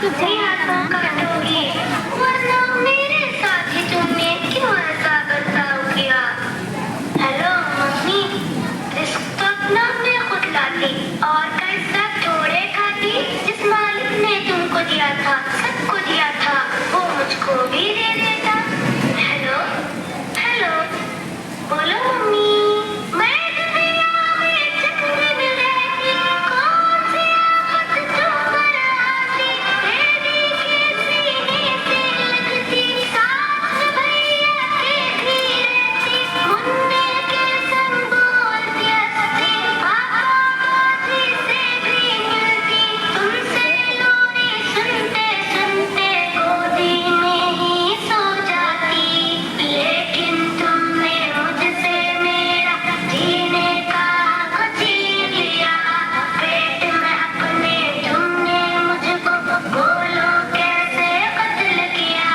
तुझे हाथों काटोगी, वरना मेरे साथ ही तुमने क्यों ऐसा बर्ताव किया। हेलो मम्मी, रिस्क तो अपना मैं खुद लाती और कैसा थोड़े खाती। जिस मालिक ने तुमको दिया था, सबको दिया था, वो मुझको भी दे देता। हेलो हेलो, बोलो मम्मी। मैं दुनिया में चकमक रहती, कौन सी आफत तुम पर आती। तेरी के सीने से लगती, साथ में भैया के भी रहती। मुन्ने के संग बोलती हंसती, पापा जी से भी मिलती। तुमसे लोरी सुनते सुनते गोदी में ही सो जाती। लेकिन तुमने मुझसे मेरा जीने का हक छीन लिया। पेट में अपने तुमने मुझको बोलो कैसे कत्ल किया।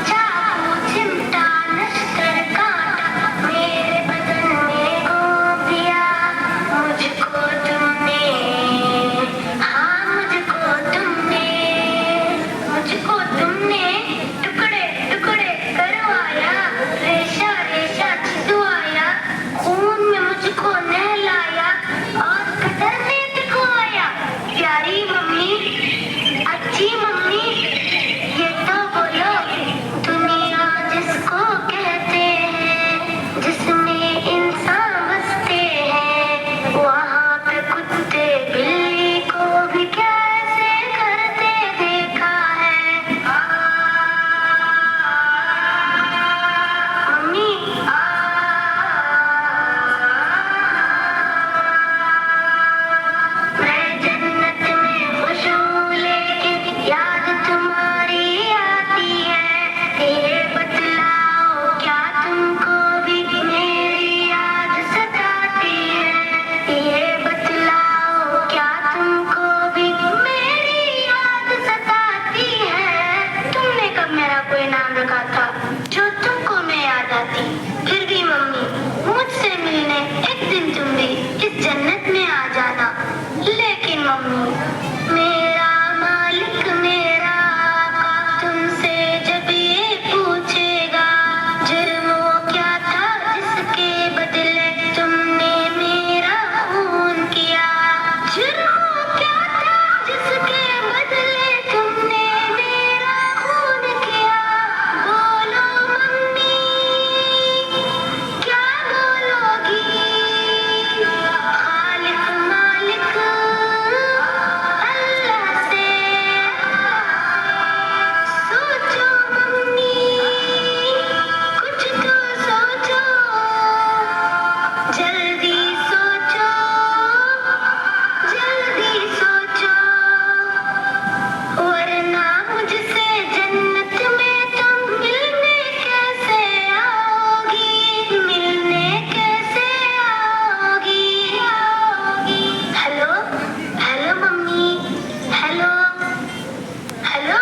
चाकू चिमटा नश्तर कांटा मेरे बदन में घोंप दिया। मुझको तुमने, हाँ मुझको तुमने टुकड़े टुकड़े करवाया। रेशा रेशा छिदवाया, खून में मुझको नहलाया और कतर में दिखवाया। प्यारी मम्मी, अच्छी मम्मी, ये तो बोलो दुनिया जिसको कहते हैं, जिसमें इंसान बसते हैं, वहाँ पे कुत्ते बिल्ली को भी कैसे करते देखा है। मम्मी, मैं जन्नत में खुश हूँ, लेकिन याद तुम्हारी आती है। ये बतलाओ क्या तुमको भी मेरी याद सताती है। ये बतलाओ क्या तुमको भी मेरी याद सताती है। तुमने कब मेरा कोई नाम रखा था जो तुमको मैं याद आती। फिर भी मम्मी, मुझसे मिलने एक दिन तुम भी इस जन्नत में आ जाना। लेकिन मम्मी, मेरा मालिक मेरा आका तुमसे जब ये पूछेगा, जुर्म वो क्या था जिसके बदले तुमने मेरा खून किया। जुर्म वो क्या था जिसके बदले तुमने मेरा खून किया। बोलो मम्मी, क्या बोलोगी। खालिक मालिक अल्लाह से सोचो मम्मी, कुछ तो सोचो, जल्दी सोचो, जल्दी सोचो, वरना मुझसे जन्नत में तुम मिलने कैसे आओगी। मिलने कैसे आओगी। Hello hello mummy, hello hello.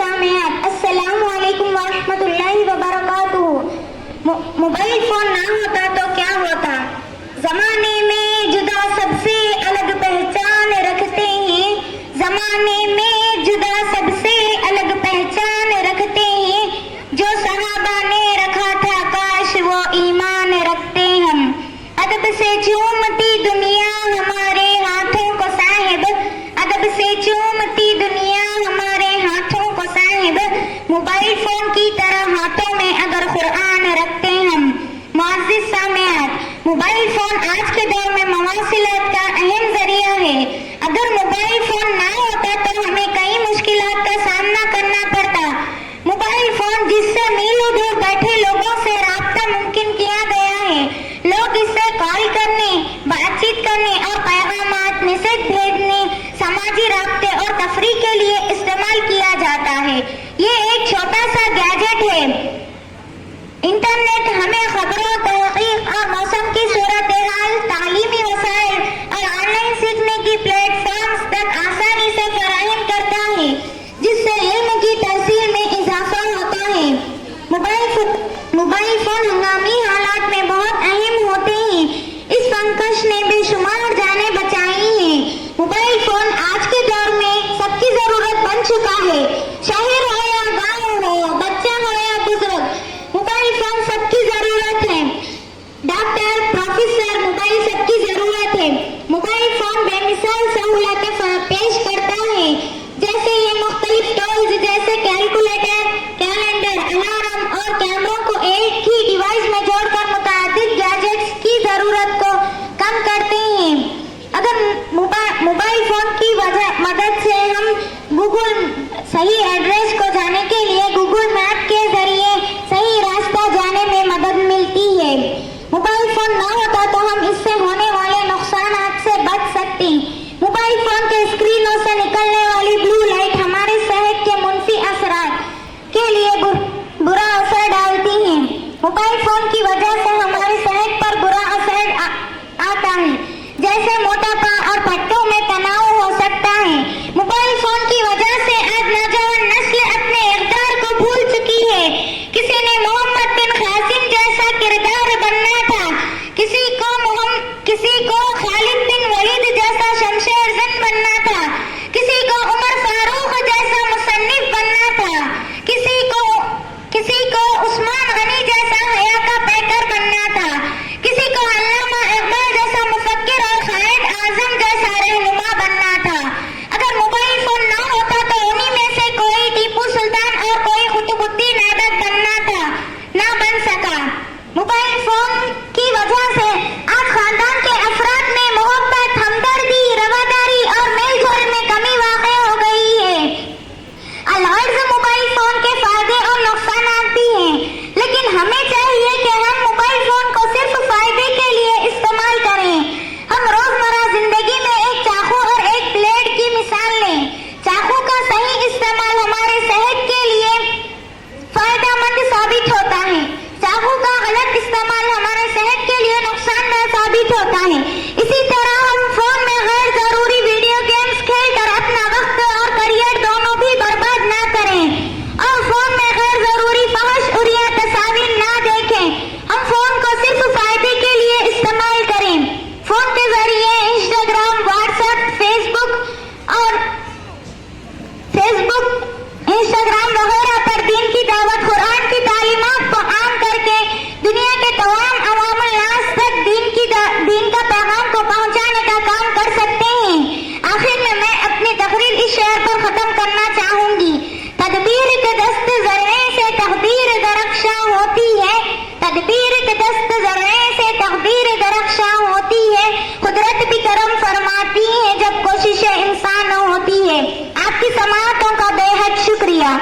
सामयात अस्सलाम वालेकुम व रहमतुल्लाहि व बरकातुहू। मोबाइल फोन ना होता तो क्या होता। जमाने में जुदा सबसे अलग पहचान रखते हैं। जमाने में जुदा सबसे अलग पहचान रखते हैं। जो सहाबा ने रखा था काश वो ईमान रखते हम। अदब से चूमती दुनिया हमारे हाथों को साहिब। अदब से चूमती दुनिया हमारे हाथों को साहिब। मोबाइल फोन की तरह हाथों में अगर कुरान रखते हम। मुअज़्ज़िज़ सामयात, मोबाइल फोन आज के दौर में मवासिलात का अहम जरिया है। अगर मोबाइल फोन ना होता तो हमें कई मुश्किलात का सामना करना पड़ता। मोबाइल फोन जिससे मीलों दूर बैठे लोगों से राब्ता मुमकिन किया गया है। लोग इससे कॉल करने, बातचीत करने और पैगामात, मैसेज भेजने, समाजी राब्ते और तफरीह के लिए इस्तेमाल किया जाता है। ये एक छोटा सा गैजेट है। इंटरनेट हमें खबरों, तहकीक और मौसम की सूरत हाल, तालीमी वसाइल और ऑनलाइन सीखने की प्लेटफॉर्म्स तक आसानी से फराहम करता है, जिससे इल्म की तहसील में इजाफा होता है। मोबाइल फोन हंगामी हालात में मोबाइल फोन के स्क्रीनों से निकलने वाली ब्लू लाइट हमारे सेहत के मुनफी असरात के लिए बुरा असर डालती हैं। मोबाइल फोन की वजह से हमारी सेहत पर बुरा असर आता है, जैसे मोटापा और पट्टों में तनाव हो सकता है। मोबाइल फोन की वजह से आज नौजवान नस्ल अपने इक़्तिदार को भूल चुकी है। किसी ने मोहम्मद बिन कासिम जैसा किरदार बनना था, किसी को खालिद बिन वलीद जैसा शमशेर जंग बनना था, किसी को उमर फारूक जैसा मुसन्निफ बनना था, किसी को उस्मान गनी जैसा हया का पैकर बनना था, किसी को अल्लामा इक़बाल जैसा मुफक्किर और कायद आज़म जैसा रहनुमा बनना था। अगर मोबाइल फोन ना होता तो उन्हीं में से कोई टीपू सुल्तान और कोई कुतुबुद्दीन ऐबक बनना था, ना बन सका। मोबाइल फोन की वजह से आज खानदान के अफराद में मोहब्बत, हमदर्दी, रवादारी और मेलजोल में कमी वाक़ई हो गई है। अलहर्ज़ मोबाइल फोन के फायदे और नुकसानात भी हैं, लेकिन हमें चाहिए कि हम मोबाइल फोन को सिर्फ फायदे के लिए इस्तेमाल करें। हम रोजमर्रा जिंदगी में एक चाकू और एक ब्लेड की मिसाल लें। चाकू का सही इस्तेमाल हमारे सेहत के लिए फायदेमंद साबित होता है, चाकू का गलत इस्तेमाल हमारे सेहत के लिए नुकसानदेह साबित होता है। इसी तरह हम फोन में गैर जरूरी वीडियो गेम्स खेलकर अपना वक्त और करियर दोनों भी बर्बाद ना करें, और फोन में गैर जरूरी फहश और या तस्वीर ना देखें। हम फोन को सिर्फ फायदे के लिए इस्तेमाल करें। फोन के जरिए इंस्टाग्राम, व्हाट्सएप, इंस्टाग्राम वगैरह पर दीन की दावत, कुरान की तालीमात को आम करके दुनिया के तमाम अवामुल नास तक दीन का पैगाम को पहुंचाने का काम कर सकते हैं। आखिर में मैं अपनी तकरीर इस शेर पर खत्म करना चाहूंगी। तदबीर के दस्त जर्रे से तकदीर दरख्शां होती है, तदबीर के दस्त जर्रे से तकदीर दरख्शां होती है। कुदरत भी करम फरमाती है जब कोशिशें इंसान होती है। आपकी समाअतों का बेहद शुक्रिया।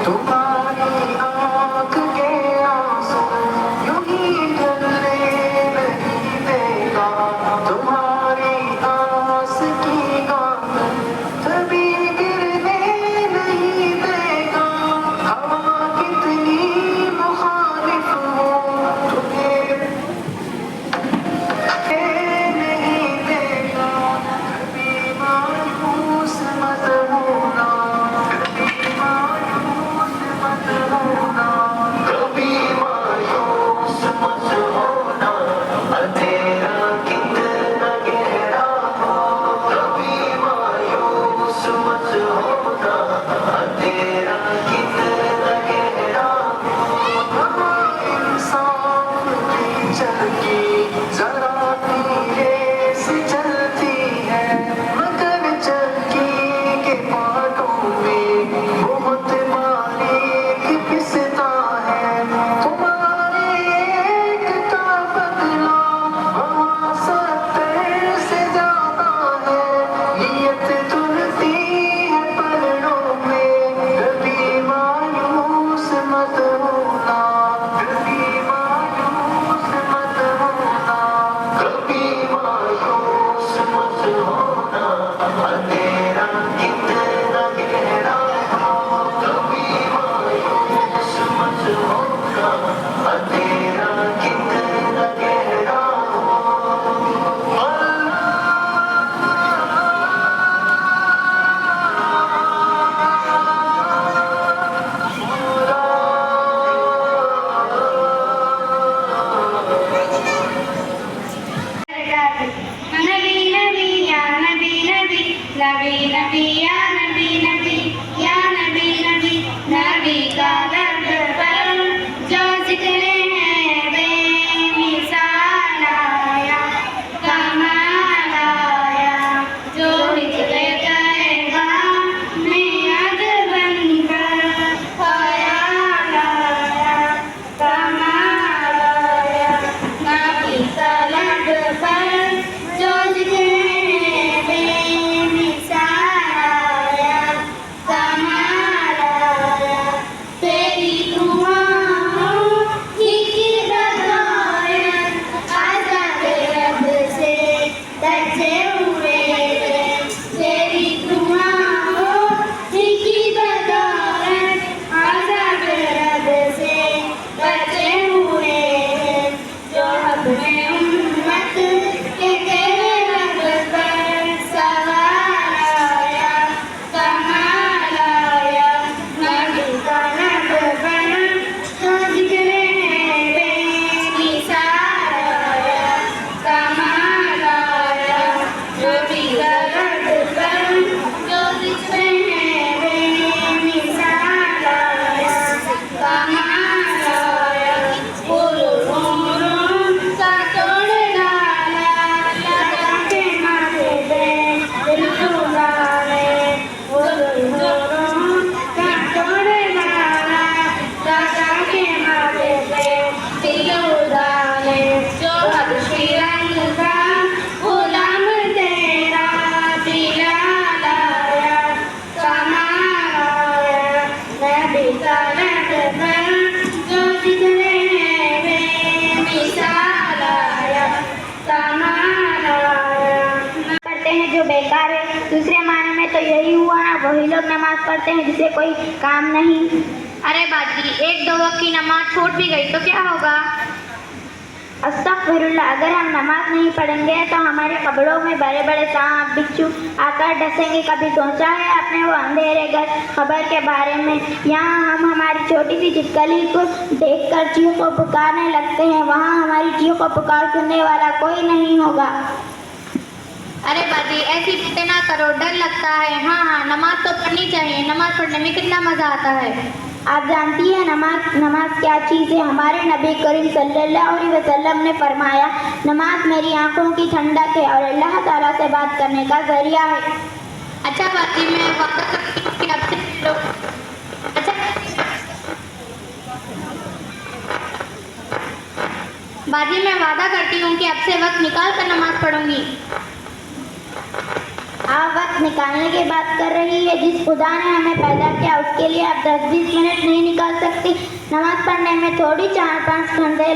तुम्हारी आँख के आंसू यूं ही ढलने नहीं देगा, तुम्हारी आस की आँख कभी गिरने नहीं देगा। हवा कितनी मुखालिफ हो तुम्हें नहीं देगा, कभी मायूस मत होना, कभी मायूस मत होना, कभी मायूस मत होना। अंधेरा कितना गहरा हो, कभी मायूस मत होना, अंधेरा कितना गहरा हो। इंसाफ की चलती जरा धीरे से चलती है, मगर चक्की के पाटों में बहुत बारीक पिसता है। तुम्हारे एक का बदला हवा 70 से ज्यादा है, नियत तुलती है पलड़ों में, कभी मायूस मत होना, कभी मायूस मत होना, कभी मायूस मत होना। अंधेरा कितना गहरा हो, कभी मायूस मत होना, अंधेरा कितना गहरा हो। नबी नबी या नबी नबी, नबी नबी या नबी नबी, या नबी नबी, नबी का दर्द पर जो जिक्र है बेमिसाल आया, कमाल आया, जो जिक्र करेगा नियत बनकर ख्याल आया, कमाल आया, नबी का दर्द पर जो जिक्र है बेमिसाल आया, कमाल आया, तेरी दुआओं की बदौलत आज़ाद रब से बचे हुए हैं, तेरी दुआओं की बदौलत आज़ाद रब से बचे हुए हैं, जो अपने उम्मत के तेरे रब पर सवार आया, कमाल आया, नबी का रब पर जो जिक्र है बेमिसाल आया, कमाल आया, नबी का रब पर जो जिक्र है बेमिसाल आया, कमाल आया, उम्रों का तोड़ डाला लगा के माथे पे दिल डुलाने, उम्रों का तोड़ डाला लगा के माथे पे दिल उड़ाने, जो हबशी रंग का गुलाम तेरा बिलाल आया, कमाल आया, नबी का रब पर जो जिक्र है बेमिसाल आया, कमाल आया। पढ़ते हैं जो बेकार है, दूसरे मायने में तो यही हुआ ना, वही लोग नमाज पढ़ते हैं जिसे कोई काम नहीं। अरे बाजी, एक दो वक्त की नमाज छूट भी गई तो क्या होगा? अस्तगफिरुल्लाह, अगर हम नमाज नहीं पढ़ेंगे तो हमारे कब्रों में बड़े बड़े सांप बिच्छू आकर डसेंगे। कभी सोचा है आपने वो अंधेरे घर खबर के बारे में? यहाँ हम हमारी छोटी सी छिपकली को देखकर चीखों पुकारने लगते हैं, वहाँ हमारी चीखों पुकार सुनने वाला कोई नहीं होगा। अरे बाजी, ऐसी बातें ना करो, डर लगता है। हाँ, नमाज तो पढ़नी चाहिए, नमाज पढ़ने में कितना मज़ा आता है। आप जानती हैं नमाज क्या चीज़ है? हमारे नबी करीम सल्लल्लाहु अलैहि वसल्लम ने फरमाया, नमाज मेरी आंखों की ठंडक है और अल्लाह ताला से बात करने का जरिया है। अच्छा बाजी, मैं वादा करती हूँ कि आपसे अच्छा बाजी, मैं वादा करती हूँ कि अब से वक्त निकाल कर नमाज पढ़ूंगी। आप वक्त वक्त निकालने की बात कर रही है। जिस खुदा ने हमें पैदा किया उसके लिए आप 10-20 मिनट नहीं निकाल सकती। नमाज पढ़ने में थोड़ी 4-5 घंटे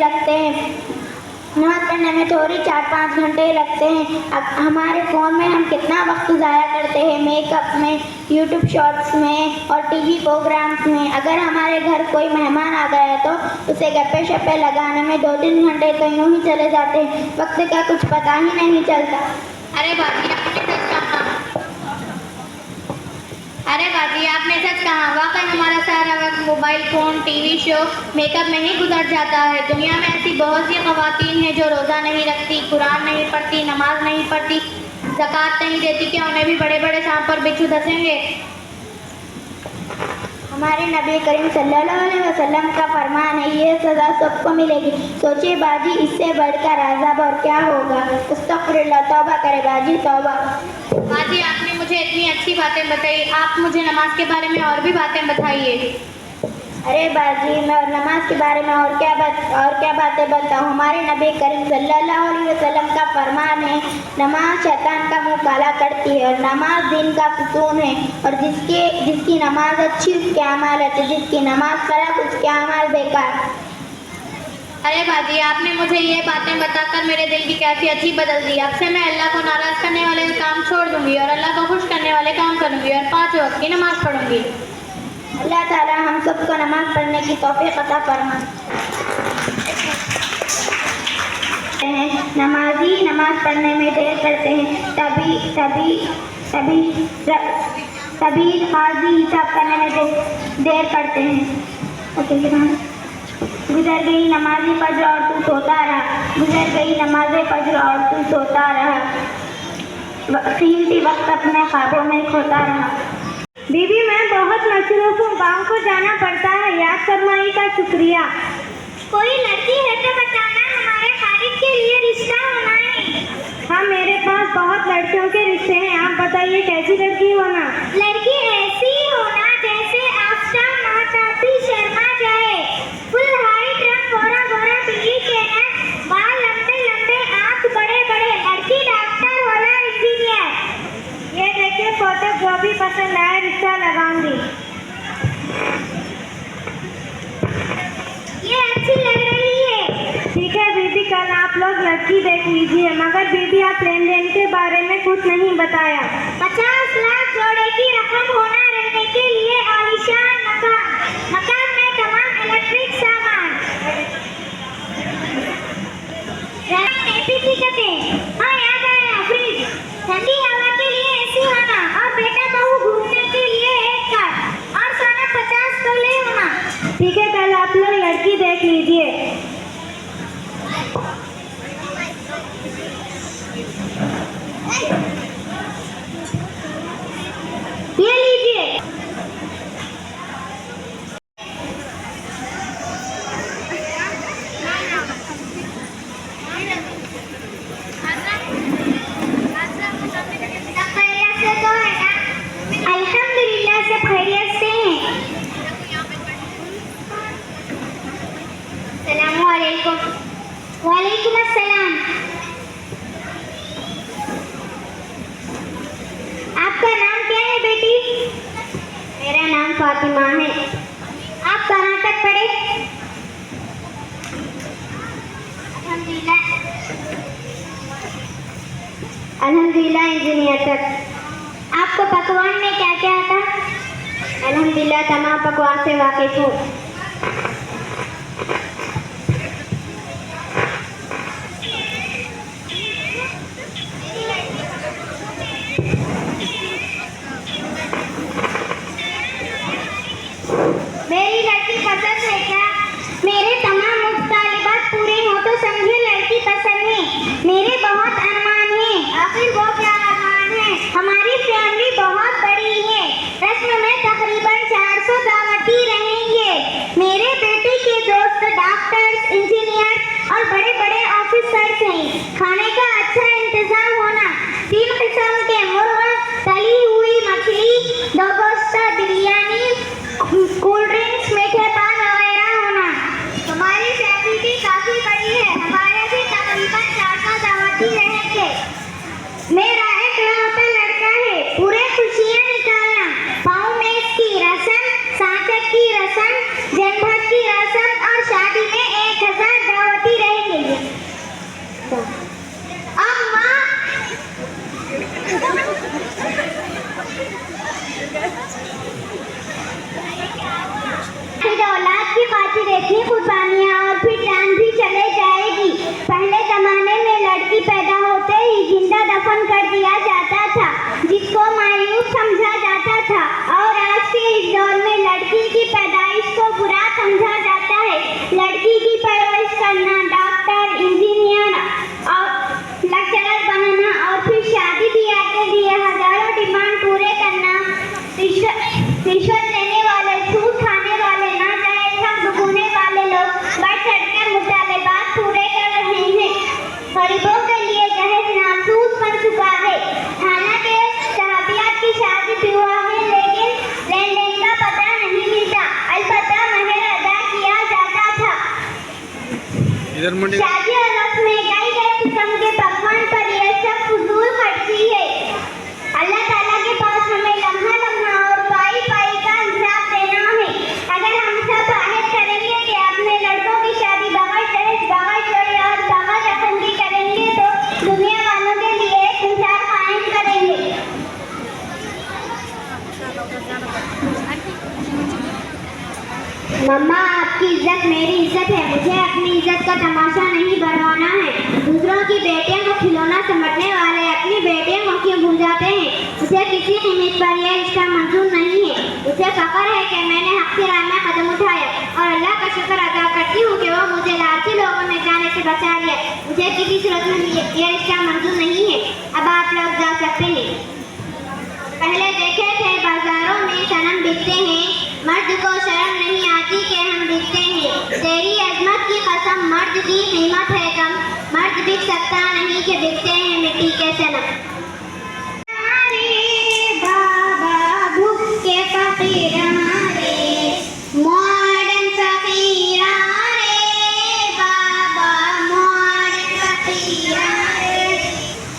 लगते हैं। अब हमारे फ़ोन में हम कितना वक्त ज़ाया करते हैं, मेकअप में, यूट्यूब शॉर्ट्स में और टीवी प्रोग्राम्स में। अगर हमारे घर कोई मेहमान आ गया तो उसे गप्पे शप्पे लगाने में 2-3 घंटे तो यूँ ही चले जाते हैं, वक्त का कुछ पता ही नहीं चलता। अरे बाजी आपने सच कहा। वाकई हमारा सारा वक्त mobile phone, TV show, makeup में ही गुजर जाता है। दुनिया में ऐसी बहुत सी ख़वातीन हैं जो रोज़ा नहीं रखती, कुरान नहीं पढ़ती, नमाज नहीं पढ़ती, ज़कात नहीं देती। क्या उन्हें भी बड़े बड़े सांप पर बिच्छू धसेंगे? हमारे नबी करीम सल्लल्लाहु अलैहि वसल्लम का फरमान है, ये सज़ा सबको मिलेगी। सोचिए बाजी, इससे बढ़कर अज़ाब और क्या होगा। अस्तग़फिरुल्लाह, तौबा करे बाजी, तौबा। बाजी आपने मुझे इतनी अच्छी बातें बताई, आप मुझे नमाज के बारे में और भी बातें बताइए। अरे बाजी, मैं नमाज के बारे में और क्या बातें बताऊँ। हमारे नबी करीम सल्लल्लाहु अलैहि वसल्लम का फरमान है, नमाज शैतान का मुंह काला करती है और नमाज दिन का सुकून है। और जिसकी नमाज अच्छी उसके अमाल अच्छे, जिसकी नमाज खराब उसके अमाल बेकार। अरे बाजी आपने मुझे ये बातें बताकर मेरे दिल की कैफियत ही बदल दी। अब से मैं अल्लाह को नाराज़ करने वाले काम छोड़ दूंगी और अल्लाह को खुश करने वाले काम करूंगी और 5 वक्त की नमाज पढ़ूंगी। अल्लाह ताला हम सबको नमाज पढ़ने की तौफीक अता फरमाए। नमाजी नमाज पढ़ने में देर करते हैं, तभी हाजी हिसाब करने में देर करते हैं। गुजर गई नमाज़े फज्र और तू सोता रहा, गुजर गई नमाज़े फज्र और तू सोता रहा, कीमती वक्त अपने ख्वाबों में खोता रहा। बीबी, मैं बहुत मसरूफ हूँ, गाँव को जाना पड़ता है, याद फरमाई का शुक्रिया। कोई लड़की है तो बताना, हमारे खालिद के लिए रिश्ता होना है। हाँ, मेरे पास बहुत लड़कियों के रिश्ते हैं, आप बताइए कैसी लड़की होना? लड़की ऐसी होना जैसे आफ्ताब महताती शर्मा जाए, फुल हाइट, रंग गोरा गोरा, बिल्ली के हैं, बाल लंबे लंबे, आँख बड़े बड़े, लड़की डॉक्टर वाला इंजीनियर। ये देखिए फोटो, जो भी पसंद आए रिश्ता लगाऊंगी। ये अच्छी लग रही है। ठीक है बीबी, कल आप लोग लड़की देख लीजिए। मगर बीबी, आप लेन देन के बारे में कुछ नहीं बताया। 50 लाख जोड़े की रकम होना, रहने के लिए आलीशान मकान में तमाम इलेक्ट्रिक सामान, हाँ याद आया, फ्रिज, ठंडी हवा के लिए एसी होना और बेटा बहू घूमने के लिए एक कार और सोना 50 तोले होना। ठीक है, कल आप लोग लड़की देख लीजिए। ये लीजिए। अल्हम्दुलिल्लाह सब खैरियत से हैं। अस्सलामु अलैकुम। वालेकुम अस्सलाम। आपका नाम क्या है बेटी? मेरा नाम फातिमा है। आप कहाँ तक पढ़े? अल्हम्दुलिल्लाह इंजीनियर तक। आपको पकवान में क्या क्या आता? अल्हम्दुलिल्लाह तमाम पकवान से वाकिफ हूँ। मेरी लड़की पसंद है क्या? मेरे तमाम मुतालिबात पूरे हो तो समझे लड़की पसंद है। मेरे बहुत अरमान हैं। आखिर वो क्या अरमान है? हमारी फैमिली बहुत बड़ी है, रस्म में तकरीबन 400 दावती रहेंगे। मेरे बेटे जन्मदिन की रस्म और शादी में 1000 दावती रहेंगे। अम्मा फिर औलाद की खातिर इतनी कुर्बानियाँ और फिर जान भी चले जाएगी। पहले जमाने में लड़की पैदा होते ही जिंदा दफन कर दिया जाता था, जिसको मायूस समझा जाता था, और आज के इस दौर में लड़की की पैदाइश को बुरा समझा जाता है। लड़की की परवरिश करना, डॉक्टर, इंजीनियर और लेक्चरर बनना और फिर शादी ब्याह के लिए हजारों डिमांड पूरे करना, रिश्वत लेने वाले, सूद खाने वाले, नाजायज हक दुगने वाले लोग बढ़ चढ़कर मुतालबात पूरे कर रहे हैं। गरीबों के लिए दहेज नासूस बन चुका है। हालांकि सहाबियात की शादी विवाह है, लेकिन लेन देन का पता नहीं मिलता। अलबत्ता महर अदा किया जाता था। शादी और रस्म में कई किस्म के पकवान पर यह सब फजूल खर्ची है। अल्लाह ताला के पास हमें लम्हा लम्हा और पाई पाई का हिसाब देना है। अगर हम सब आहद करेंगे कि अपने लड़कों की शादी बगैर दहेज, बगैर चोरी और बगैर रस्म की करेंगे, तो दुनिया वालों के लिए एक मिसाल कायम करेंगे। मम्मा, आपकी इज्जत मेरी इज्जत है। मुझे अपनी इज्जत का तमाशा नहीं बनवाना है। दूसरों की बेटियों को खिलौना समझने वाले अपनी बेटियों को क्यों भूल जाते हैं? मुझे किसी कीमत पर यह रिश्ता मंजूर नहीं है। मुझे फख्र है कि मैंने हक की राह में कदम उठाया और अल्लाह का शुक्र अदा करती हूँ कि वो मुझे लालची लोगों में जाने से बचा लिया। मुझे किसी सूरत में यह रिश्ता मंजूर नहीं है। अब आप लोग जा सकते हैं। पहले देखे थे बाजारों में सनम बिकते हैं, मर्द को शर्म नहीं आती कि हम बिकते हैं। तेरी अजमत की कसम, मर्द की कीमत है कम, मर्द बिक सकता नहीं कि बिकते हैं मिट्टी के सनम। अरे बाबा भूखे फकीर हमारे, मॉडर्न फकीर हमारे, बाबा मॉडर्न फकीर हमारे।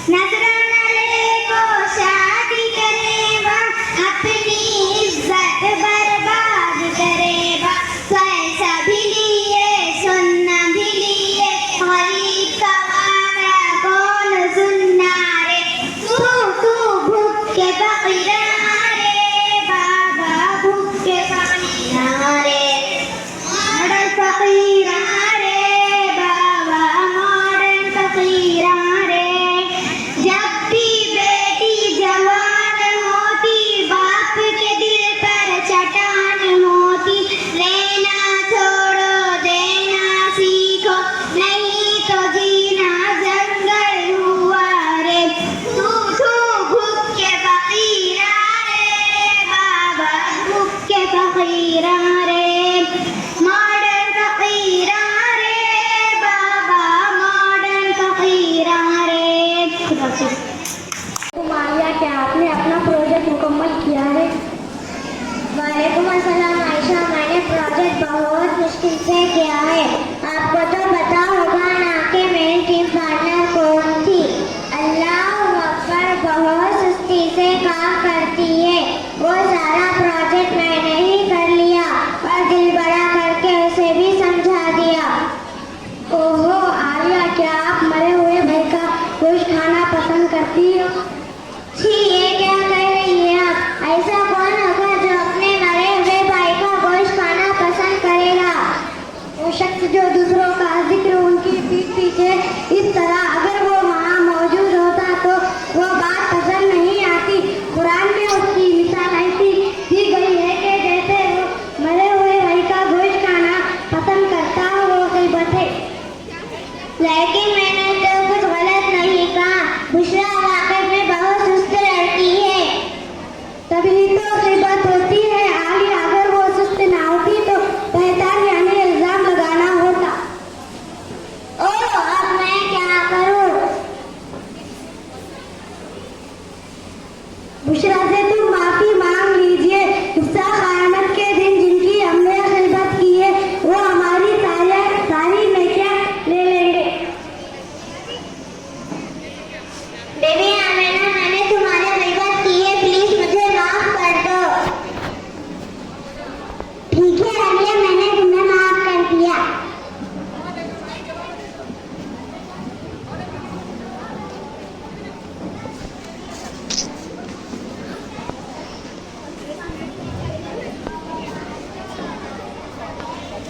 नजराना लेको शादी करेगा, अपनी इज्जत बर्बाद करेगा। पैसा भी लिए, सुनना भी लिए, गरीब का मामला कौन सुनना रे। तू भूखे फकीर हमारे, बाबा भूखे फकीर हमारे, मॉडर्न फकीर हमारे, बाबा मॉडर्न फकीर हमारे। जब भी बेटी जवान होती, बाप के दिल पर चट्टान होती। लेना छोड़ो, देना सीखो, नहीं तो जीना जंगल हुआ रे। तू भूखे फकीर रे, बाबा भूखे फकीर रे, मॉडर्न फकीर रे, बाबा मॉडर्न फकीर रे। मारिया, क्या आपने अपना प्रोजेक्ट मुकम्मल किया है? वालेकुम अस्सलाम आयशा, मैंने प्रोजेक्ट बहुत मुश्किल से किया है। आपको तो पता होगा ना कि मेरी टीम पार्टनर कौन थी। अल्लाह अकबर, बहुत सुस्ती से काम करती है। वो सारा प्रोजेक्ट मैंने ही कर लिया और दिल बड़ा करके उसे भी समझा दिया। ओहो आलिया, क्या आप मरे हुए भाई का गोश्त खाना पसंद करती हो? छी, ये क्या कह रही है आप? ऐसा कौन होगा जो अपने मरे हुए भाई का गोश्त खाना पसंद करेगा? वो शख्स जो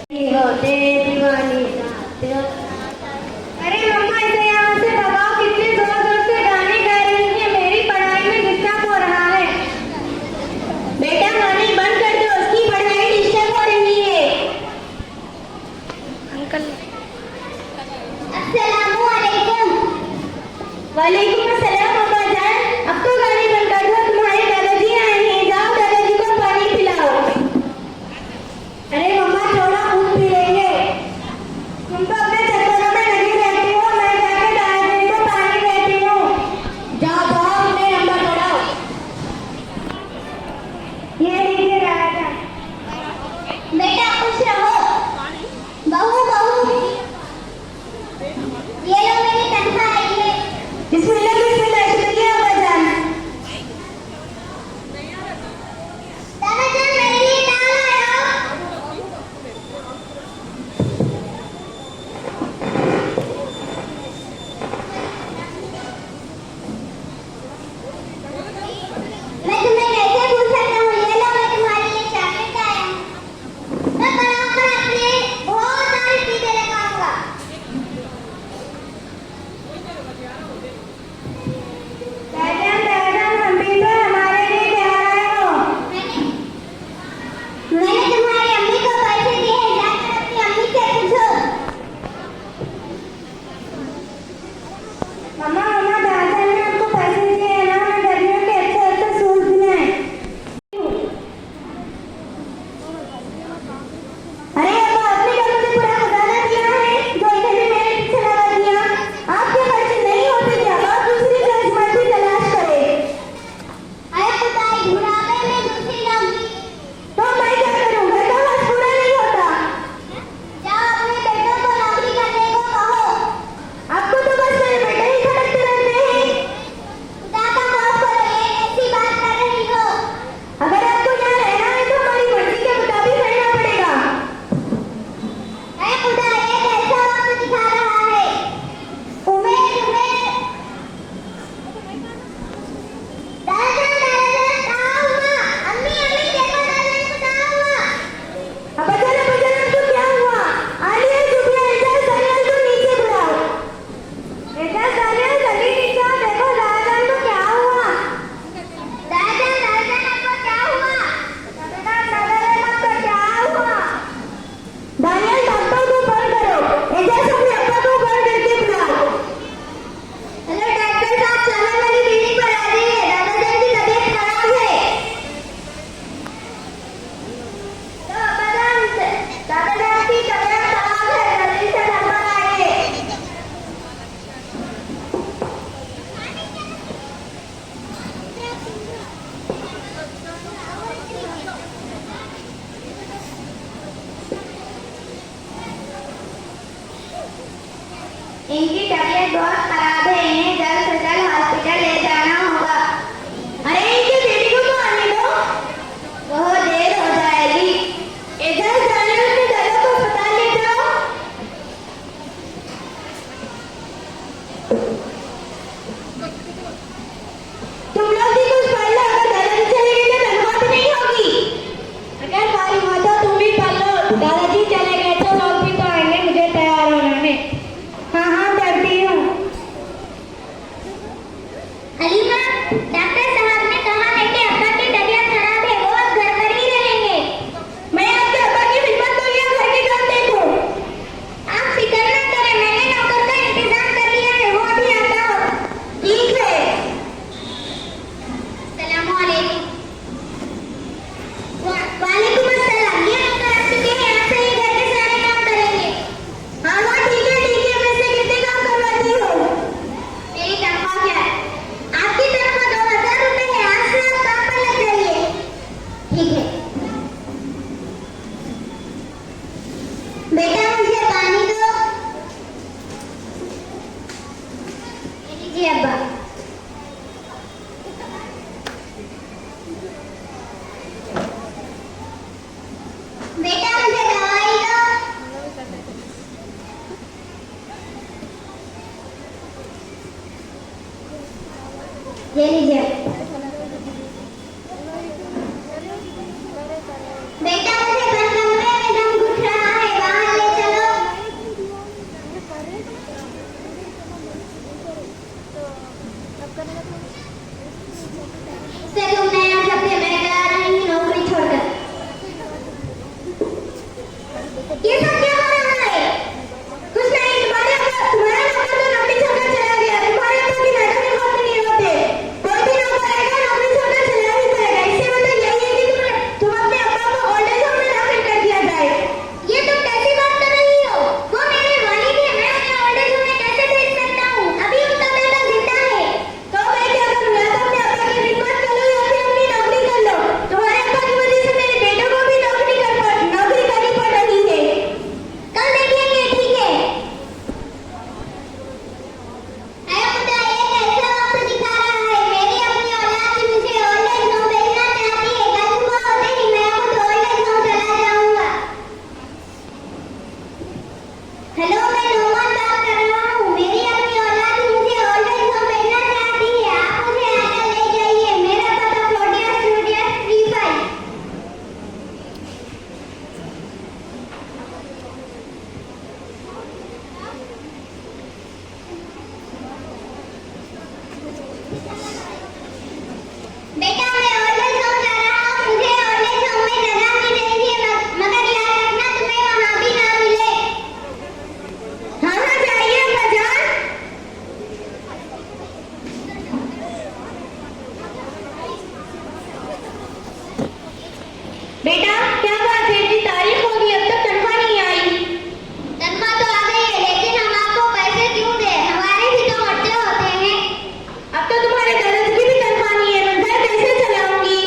होते दीवानी। अरे मम्मा इसे यहाँ से भगाओ, कितने जोर जोर से गाने गा रही है, मेरी पढ़ाई में डिस्टर्ब हो रहा है। बेटा गाने बंद कर दो, उसकी पढ़ाई डिस्टर्ब हो रही है। अंकल अस्सलामु अलैकुम। वालेकुम अस्सलाम अब्बा जान, अब तो गाने बंद कर दो, तुम्हारे दादाजी आए हैं, जाओ दादाजी को पानी पिलाओ। अरे मम्मा थोड़ा दूध पी लेंगे, तुम तो अपने चक्करों में लगी रहती हो, मैं जाके दादाजी को पानी देती हूँ। जाओ जाओ अपने नंबर पढ़ाओ। ये लीजिए दादा। बेटा खुश रहो। बहू बहू ये लो मेरी तनख्वाह आई है। बिस्मिल्लाह बिस्मिल्लाह, शुक्रिया अब्बा जान। दादाजान मेरे लिए दाल लाओ। मैं तुम्हें कैसे भूल सकता हूँ, ये लो मैं तुम्हारे लिए चॉकलेट लाया हूँ। मैं बड़ा होकर अपने बहुत सारी चीजें लेकर आऊंगा। दादाजान हम भी तो हमारे लिए क्या लाए हो? मैंने तुम्हारी अम्मी को पैसे दिए हैं, जाकर अपनी अम्मी से पूछो। मम्मा मम्मा दादाजान ने आपको पैसे दिए हैं ना, मैं गर्मियों के अच्छे अच्छे सूट दिए हैं। अरे अब्बा आपने क्या मुझे पूरा खजाना दिया है, जो इधर भी मेरे पीछे लगा दिया? आपके खर्चे नहीं होते क्या? आप दूसरी मर्जी तलाश करें। अरे पुताई बुढ़ापे में दूसरी लाऊंगी तो मैं क्या करूं, घर का खर्च पूरा नहीं होता। जाओ अपने बेटों को नौकरी करने को कहो। आपको तो बस मेरे बेटे ही खड़कते रहते हैं। खुदा का खौफ करो, ये कैसी बात कर रही हो? अगर आपको यहाँ रहना है तो हमारी मर्जी के मुताबिक रहना पड़ेगा। अरे खुदा ये कैसा वक्त दिखा रहा है? उमेर उमेर दादाजान कहाँ हुआ? अम्मी अम्मी देखो दादाजान को कहाँ हुआ? अब्बा जान को क्या हुआ? आलिया जुबिया एजाज दानियल को नीचे बुलाओ। एजाज दानियल जल्दी नीचे आओ, देखो दादाजान को क्या हुआ? दादाजान आपको क्या हुआ? दादाजान आपको क्या हुआ? दानियल डॉक्टर को कॉल करो, एजाज अपने अब्बा को कॉल करके बुलाओ। हेलो डॉक्टर साहब, सामने वाली बिल्डिंग पर आ जाइए, दादाजान की तबीयत खराब है। तो अब्बाजान दादाजान की तबीयत खराब है, जल्दी से घर पर आइए। इनकी तबीयत बहुत खराब है, इन्हें जल्द से जल्द हॉस्पिटल ले जाना होगा। अरे इनकी बेटी को तो आने दो, बहुत देर हो जाएगी। एजाज दानियल के दादा को अस्पताल ले जाओ। तुम लोग भी कुछ पढ़ लो, अगर दादाजी चले गए तो तनख्वाह भी नहीं होगी। अगर मारी माँ तो तुम भी पढ़ लो, दादाजी चले गए तो लोग भी तो आएंगे, मुझे तैयार होना है। हाँ हाँ करती हूँ। अलीमा डॉक्टर साहब ने कहा है कि अब्बा की तबीयत खराब है, वो अब घर पर ही रहेंगे। मैं आपके अब्बा की खिदमत तो या घर के काम देखूं? आप फिक्र न करें, मैंने नौकर का इंतजाम कर लिया है, वो अभी आता हो। ठीक है। अस्सलामु अलैकुम। वालेकुम अस्सलाम। ये नौकर आ चुके हैं, आपसे ही घर के सारे काम करेंगे। हाँ हाँ ठीक है, मैं से कितने काम करवाती हूँ? मेरी तनख्वाह क्या है? आपकी तनख्वाह 2000 रुपए है, आज से आप काम पर लग जाइए। ठीक है। बेटा मुझे पानी दो। ये लीजिए अब्बा। बेटा मुझे दवाई दो। ये लीजिए। बेटा मुझे बंद कमरे में दम घुट रहा है, ये सब क्या हो रहा है? कुछ नहीं, तुम्हारा नौकर तो नौकरी छोड़कर चला गया। तुम्हारे अब्बा की मैडम के हाथ में नहीं होते। कोई भी नौकर आएगा नौकरी छोड़कर चला ही जाएगा। इससे मतलब यही है कि तुम अपने अब्बा को ओल्ड एज होम में दाखिल कर दिया जाए। ये तुम कैसी बात कर रही हो? वो मेरे वालिद है, मैं उन्हें ओल्ड एज होम में कैसे भेज सकता हूँ? अभी उनका बेटा जिंदा है। तो मैं क्या करूँ? या तो अपने अब्बा की खिदमत करो या फिर अपनी नौकरी कर लो। तुम्हारे अब्बा की वजह से मेरे बेटों को भी नौकरी करनी पड़ रही है। कल देखेंगे, ठीक है? अरे खुदा, ये कैसा वक्त दिखा रहा है? मेरी अपनी औलाद मुझे ओल्ड एज होम भेजना चाहती है। कल सुबह होते ही मैं खुद ओल्ड एज होम चला जाऊंगा। हेलो, मैं नोमान बात कर रहा हूँ। मेरी अपनी औलाद मुझे ओल्ड एज होम भेजना चाहती है। आप मुझे आकर ले जाइए। मेरा पता फ्लोटिया स्टूडियो 35। बेटा, मैं ओल्ड एज होम जा रहा हूँ। मुझे ओल्ड एज होम में जगह मिल रही है, मगर याद रखना तुम्हें वहाँ भी ना मिले। हाँ हाँ, जाइए अम्मा जान। बेटा, क्या बात है? इतनी तारीफ हो गई, अब तक तनख्वाह नहीं आई। तनख्वाह तो आ गई है, लेकिन हम आपको पैसे क्यों दें? हमारे भी तो खर्चे होते हैं। अब तो तुम्हारे दर्द की भी तनख्वाह नहीं है, मैं घर कैसे चलाऊंगी?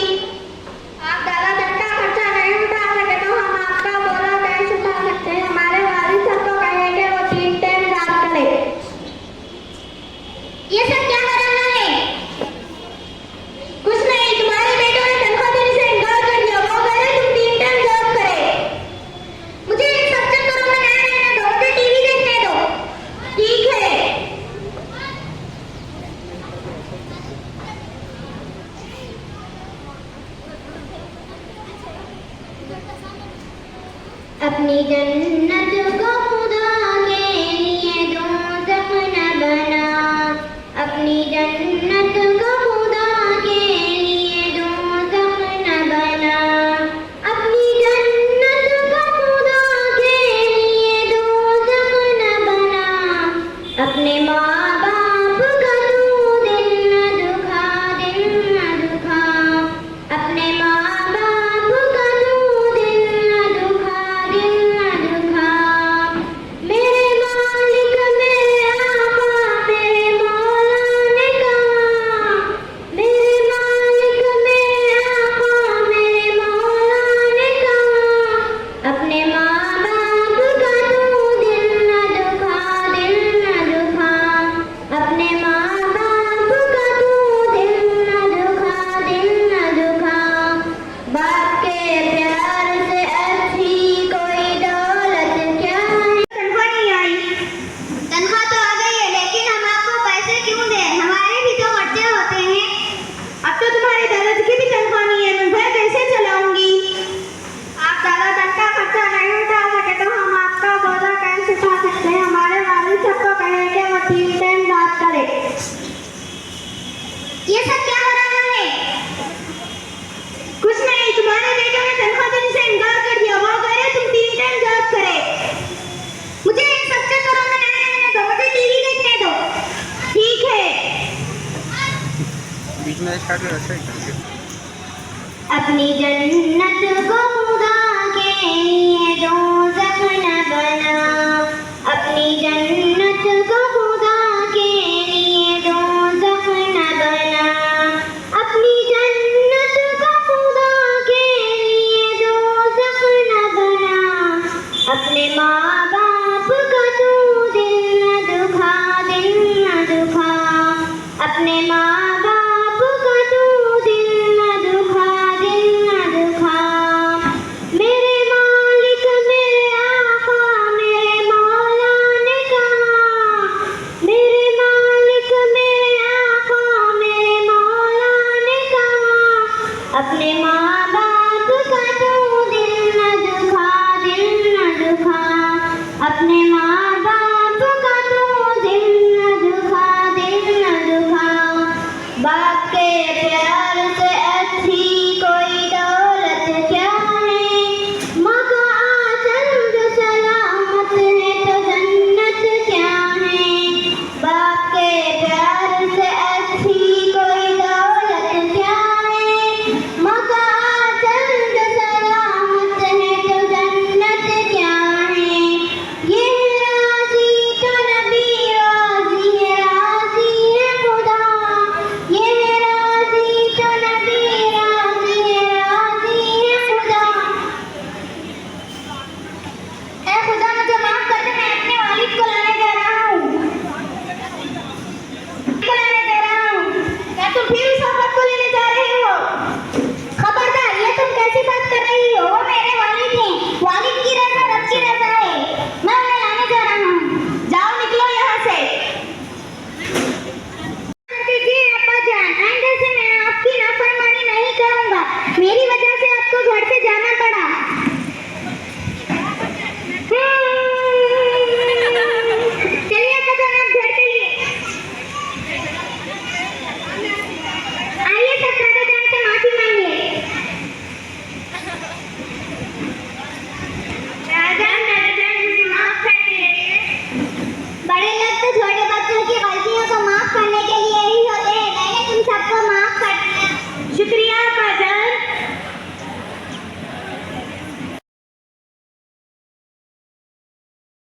आप दादा तक का खर्चा नहीं उठा सके तो हम आपका बोझ कैसे उठा सकते हैं? हमारे वालिद साहब को कहेंगे वो 3 टाइम रात करे। ये सब क्या हो रहा है? कुछ नहीं, तुम्हारे बेटों ने तनख्वाह देने से इनकार कर दिया। वो कह रहे तुम 3 टाइम जॉब करे। मुझे इन सब चक्करों में नहीं रहने दो, मुझे टीवी देखने दो। ठीक है। अपनी जन्नत को खुदा के लिए दोज़ख न बना। अपनी जन्नत को खुदा के लिए दोज़ख न बना। अपनी जन्नत को खुदा के लिए दोज़ख न बना। अपने माँ बाप का तू दिल न दुखा, दिल न दुखा। अपने माँ बाप का तू दिल न दुखा, दिल न दुखा। मेरे मालिक मेरे आका मेरे मौला ने कहा। मेरे मालिक मेरे आका मेरे मौला ने कहा। अपने माँ बाप का तू दिल न दुखा, दिल न दुखा। अपने माँ बाप का तू दिल न दुखा, दिल न दुखा। बाप के प्यार से अच्छी कोई दौलत क्या है? तनख्वाह नहीं आई। तनख्वाह तो आ गई है, लेकिन हम आपको पैसे क्यों दें? हमारे भी तो खर्चे होते हैं। अब तो तुम्हारे दर्द की भी तनख्वाह नहीं है, मैं घर कैसे चलाऊंगी? आप दादा तक का खर्चा नहीं उठा सके तो हम आपका बोझ कैसे उठा सकते हैं? हमारे वालिद सबको कहेंगे वो 3 टाइम रात करे। ये सब क्या हो रहा है? कुछ नहीं, तुम्हारे बेटों ने तनख्वाह देने से इनकार कर दिया। वो कह रहे तुम 3 टाइम जॉब करे। मुझे इन सब चक्करों में नहीं रहने दो, मुझे टीवी देखने दो। ठीक है। बीच में स्टार्ट हो रहा है। अपनी जन्नत को खुदा के लिए दोज़ख न बना। अपनी जन्नत को खुदा के लिए दोज़ख न बना। अपनी जन्नत को खुदा के लिए दोज़ख न बना। अपने माँ बाप का तू दिल न दुखा, दिल न दुखा। अपने माँ बाप का तू दिल न दुखा, दिल न दुखा। मेरे मालिक मेरे आका मेरे मौला ने कहा। मेरे मालिक मेरे आका मेरे मौला ने कहा। अपने माँ बाप का तू दिल न दुखा, दिल न दुखा। अपने माँ